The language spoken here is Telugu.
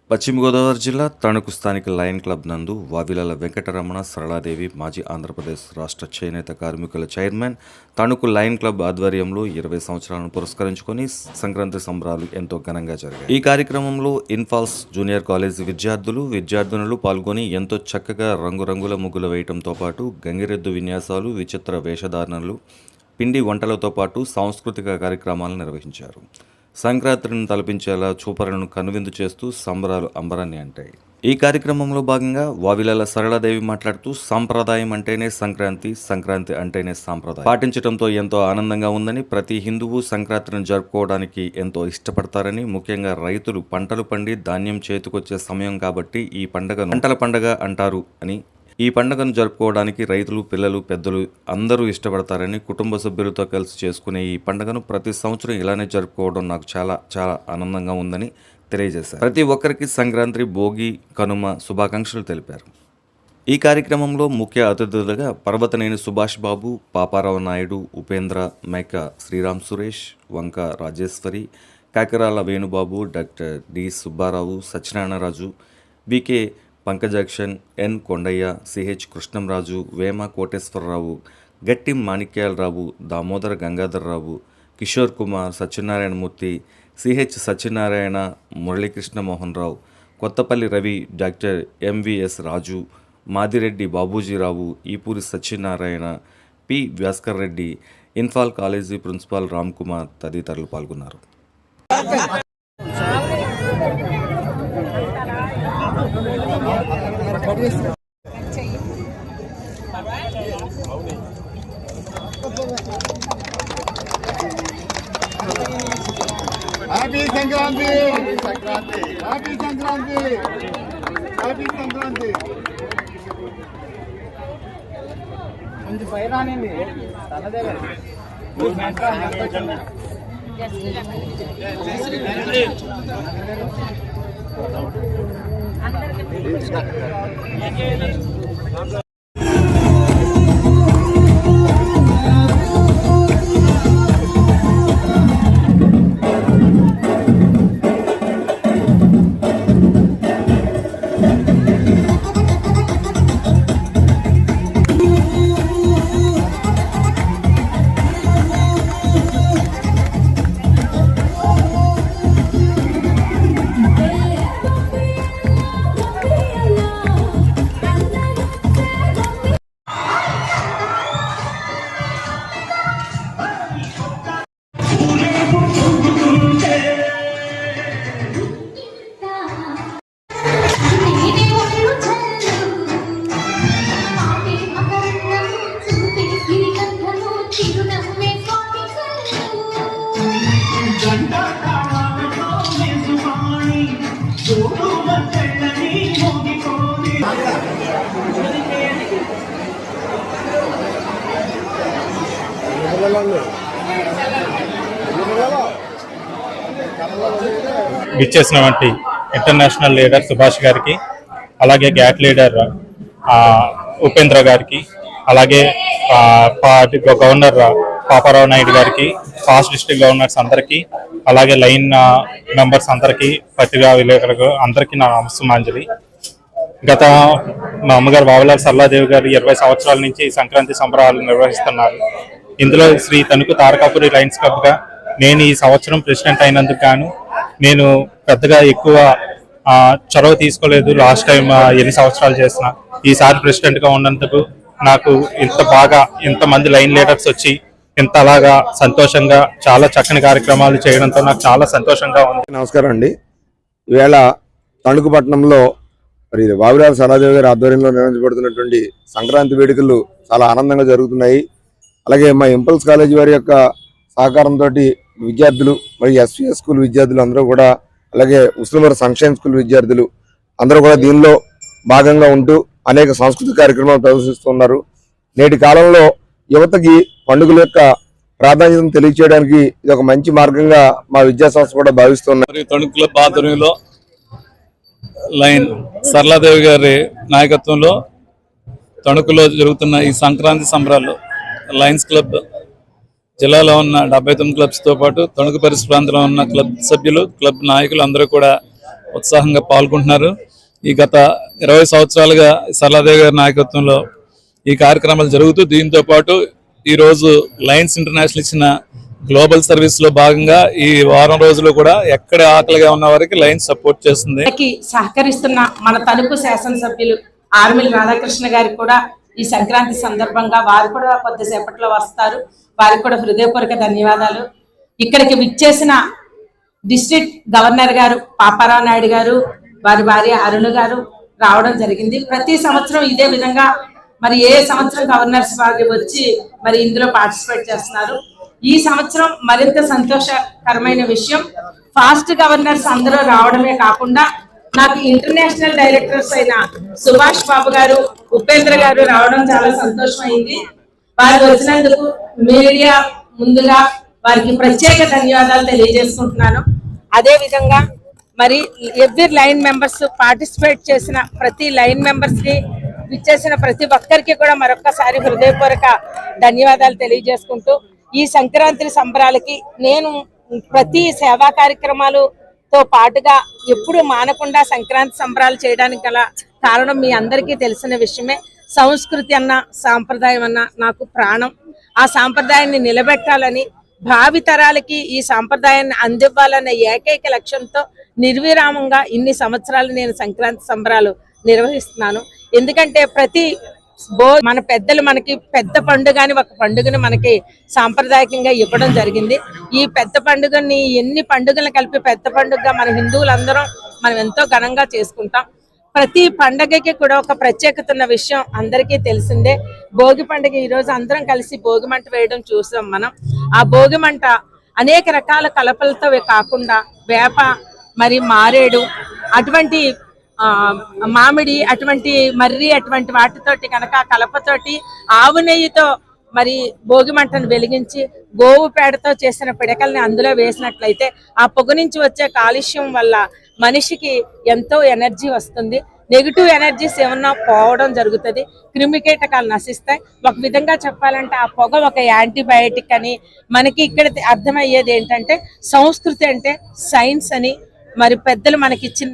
పశ్చిమ గోదావరి జిల్లా తణుకు స్థానిక లయన్ క్లబ్ నందు వావిలాల వెంకటరమణ సరళాదేవి మాజీ ఆంధ్రప్రదేశ్ రాష్ట్ర చేనేత కార్మికుల చైర్మన్ తణుకు లయన్ క్లబ్ ఆధ్వర్యంలో 20 సంవత్సరాలను పురస్కరించుకొని సంక్రాంతి సంబరాలు ఎంతో ఘనంగా జరిగాయి. ఈ కార్యక్రమంలో ఇన్ఫాల్స్ జూనియర్ కాలేజీ విద్యార్థినులు పాల్గొని ఎంతో చక్కగా రంగురంగుల ముగ్గులు వేయటంతో పాటు గంగిరెద్దు విన్యాసాలు, విచిత్ర వేషధారణలు, పిండి వంటలతో పాటు సాంస్కృతిక కార్యక్రమాలను నిర్వహించారు. సంక్రాంతిని తలపించేలా చూపరులను కనువిందు చేస్తూ సంబరాలు అంబరాన్ని అంటాయి. ఈ కార్యక్రమంలో భాగంగా వావిలాల సరళాదేవి మాట్లాడుతూ సాంప్రదాయం అంటేనే సంక్రాంతి, సంక్రాంతి అంటేనే సాంప్రదాయం పాటించడంతో ఎంతో ఆనందంగా ఉందని, ప్రతి హిందువు సంక్రాంతిని జరుపుకోవడానికి ఎంతో ఇష్టపడతారని, ముఖ్యంగా రైతులు పంటలు పండి ధాన్యం చేతికొచ్చే సమయం కాబట్టి ఈ పండుగను పంటల పండుగ అంటారు అని, ఈ పండుగను జరుపుకోవడానికి రైతులు, పిల్లలు, పెద్దలు అందరూ ఇష్టపడతారని, కుటుంబ సభ్యులతో కలిసి చేసుకునే ఈ పండుగను ప్రతి సంవత్సరం ఇలానే జరుపుకోవడం నాకు చాలా చాలా ఆనందంగా ఉందని తెలియజేశారు. ప్రతి ఒక్కరికి సంక్రాంతి, భోగి, కనుమ శుభాకాంక్షలు తెలిపారు. ఈ కార్యక్రమంలో ముఖ్య అతిథులుగా పర్వతనేని సుభాష్ బాబు, పాపారావు నాయుడు, ఉపేంద్ర, మేక Sriram Suresh, Vanka Rajeswari, Kakarala Venubabu, doctor D Subbarao, Satyanarayanaraju, VK Pankajakshan, N Kondaiah, CH Krishnamraju, Vema Koteswararao, Gatti Manikyalarao, Damodara Gangadhararao, Kishore Kumar, Satyanarayanamurthy, CH Satyanarayana, Muralikrishna Mohan Rao, Kothapalli Ravi, doctor MVS Raju, Madireddy Babujirao, Eepuri Satyanarayana, P Bhaskar Reddy, ఇన్ఫాల్ కాలేజీ ప్రిన్సిపాల్ రామ్ కుమార్ తదితరులు పాల్గొన్నారు. Happy Sankranti, happy Sankranti, happy Sankranti. కొంచెం పై రానండి తనదే విచ్చేసినటువంటి ఇంటర్నేషనల్ లీడర్ సుభాష్ గారికి, అలాగే గ్యాట్ లీడర్ ఉపేంద్ర గారికి, అలాగే గవర్నర్ పాపారావు నాయుడు గారికి, ఫాస్ట్ డిస్ట్రిక్ట్ గవర్నర్స్ అందరికీ, అలాగే లైన్ మెంబర్స్ అందరికీ, పత్రికా విలేకరులకు అందరికీ నా నమస్సుమాంజలి. గత మా అమ్మగారు వావిలాల సరళాదేవి గారు 20 సంవత్సరాల నుంచి సంక్రాంతి సంబరాలు నిర్వహిస్తున్నారు. ఇందులో శ్రీ తణుకు తారకాపురి లయన్స్ క్లబ్గా నేను ఈ సంవత్సరం ప్రెసిడెంట్ అయినందుకు గాను నేను పెద్దగా ఎక్కువ చొరవ తీసుకోలేదు. లాస్ట్ టైం ఎన్ని సంవత్సరాలు చేసిన, ఈసారి ప్రెసిడెంట్గా ఉన్నందుకు నాకు ఇంత బాగా ఇంతమంది లైన్ లీడర్స్ వచ్చి ఇంత అలాగా సంతోషంగా చాలా చక్కని కార్యక్రమాలు చేయడంతో నాకు చాలా సంతోషంగా ఉంది. నమస్కారం అండి. ఈవేళ తణుకు పట్టణంలో మరి వావిలాల సరళాదేవి గారి ఆధ్వర్యంలో నిర్వహించబడుతున్నటువంటి సంక్రాంతి వేడుకలు చాలా ఆనందంగా జరుగుతున్నాయి. అలాగే మా ఇంపల్స్ కాలేజీ వారి యొక్క సహకారంతో విద్యార్థులు, మరి ఎస్వీఎస్ స్కూల్ విద్యార్థులు అందరూ కూడా, అలాగే ఉస్లూమర్ సన్షైన్ స్కూల్ విద్యార్థులు అందరూ కూడా దీనిలో భాగంగా ఉంటూ అనేక సాంస్కృతిక కార్యక్రమాలు ప్రదర్శిస్తున్నారు. నేటి కాలంలో యువతకి పండుగల యొక్క ప్రాధాన్యతను తెలియచేయడానికి ఇది ఒక మంచి మార్గంగా మా విద్యా సంస్థ కూడా భావిస్తున్నారు. తణుకు క్లబ్ ఆధ్వర్యంలో లైన్ సరళాదేవి గారి నాయకత్వంలో తణుకులో జరుగుతున్న ఈ సంక్రాంతి సంబరాలు లయన్స్ క్లబ్ జిల్లాలో ఉన్న 79 క్లబ్స్తో పాటు తణుకు పరిసర ప్రాంతంలో ఉన్న క్లబ్ సభ్యులు, క్లబ్ నాయకులు అందరూ కూడా ఉత్సాహంగా పాల్గొంటున్నారు. ఈ గత 20 సంవత్సరాలుగా సరళాదేవి గారి నాయకత్వంలో ఈ కార్యక్రమాలు జరుగుతూ, దీంతో పాటు ఈరోజు లయన్స్ ఇంటర్నేషనల్ ఇచ్చిన గ్లోబల్ సర్వీస్ లో భాగంగా ఈ వారం రోజులు కూడా ఎక్కడ ఆకలిగా ఉన్న వారికి లయన్స్ సపోర్ట్ చేస్తుంది. సహకరిస్తున్న మన తణుకు శాసనసభ్యులు ఆర్మిల్ రాధాకృష్ణ గారికి కూడా ఈ సంక్రాంతి సందర్భంగా వారు కూడా కొద్దిసేపట్లో వస్తారు. వారికి కూడా హృదయపూర్వక ధన్యవాదాలు. ఇక్కడికి విచ్చేసిన డిస్ట్రిక్ట్ గవర్నర్ గారు పాపారావు నాయుడు గారు, వారి భార్య అరుణ గారు రావడం జరిగింది. ప్రతి సంవత్సరం ఇదే విధంగా మరి ఏ సంవత్సరం గవర్నర్స్ వారు వచ్చి మరి ఇందులో పార్టిసిపేట్ చేస్తున్నారు. ఈ సంవత్సరం మరింత సంతోషకరమైన విషయం, ఫాస్ట్ గవర్నర్స్ అందరూ రావడమే కాకుండా నాకు ఇంటర్నేషనల్ డైరెక్టర్స్ అయిన సుభాష్ బాబు గారు, ఉపేంద్ర గారు రావడం చాలా సంతోషమైంది. వారు వచ్చినందుకు మీడియా ముందుగా వారికి ప్రత్యేక ధన్యవాదాలు తెలియజేసుకుంటున్నాను. అదే విధంగా మరి ఎవ్రీ లైన్ మెంబర్స్ పార్టిసిపేట్ చేసిన ప్రతి లైన్ మెంబర్స్ కి, విచ్చేసిన ప్రతి ఒక్కరికి కూడా మరొక్కసారి హృదయపూర్వక ధన్యవాదాలు తెలియజేసుకుంటూ, ఈ సంక్రాంతి సంబరాలకి నేను ప్రతి సేవా కార్యక్రమాలతో పాటుగా ఎప్పుడు మానకుండా సంక్రాంతి సంబరాలు చేయడానికి గల కారణం మీ అందరికీ తెలిసిన విషయమే. సంస్కృతి అన్న, సాంప్రదాయం అన్న నాకు ప్రాణం. ఆ సాంప్రదాయాన్ని నిలబెట్టాలని, భావితరాలకి ఈ సాంప్రదాయాన్ని అందివ్వాలన్న ఏకైక లక్ష్యంతో నిర్విరామంగా ఇన్ని సంవత్సరాలు నేను సంక్రాంతి సంబరాలు నిర్వహిస్తున్నాను. ఎందుకంటే ప్రతి మన పెద్దలు మనకి పెద్ద పండుగని, ఒక పండుగని మనకి సాంప్రదాయకంగా ఇవ్వడం జరిగింది. ఈ పెద్ద పండుగని ఎన్ని పండుగలను కలిపి పెద్ద పండుగగా మన హిందువులందరం మనం ఎంతో ఘనంగా చేసుకుంటాం. ప్రతి పండగకి కూడా ఒక ప్రత్యేకత ఉన్న విషయం అందరికీ తెలిసిందే. భోగి పండుగ ఈ రోజు అందరం కలిసి భోగి మంట వేయడం చూసాం మనం. ఆ భోగి మంట అనేక రకాల కలపలతో కాకుండా వేప, మరి మారేడు, అటువంటి మామిడి, అటువంటి మర్రి, అటువంటి వాటితోటి కనుక కలపతోటి ఆవు నెయ్యితో మరి భోగి మంటను వెలిగించి గోవు పేడతో చేసిన పిడకల్ని అందులో వేసినట్లయితే ఆ పొగ నుంచి వచ్చే కాలుష్యం వల్ల మనిషికి ఎంతో ఎనర్జీ వస్తుంది. నెగిటివ్ ఎనర్జీస్ ఏమన్నా పోవడం జరుగుతుంది, క్రిమికీటకాలు నశిస్తాయి. ఒక విధంగా చెప్పాలంటే ఆ పొగ ఒక యాంటీబయాటిక్ అని మనకి ఇక్కడ అర్థమయ్యేది ఏంటంటే సంస్కృతి అంటే సైన్స్ అని మరి పెద్దలు మనకి ఇచ్చిన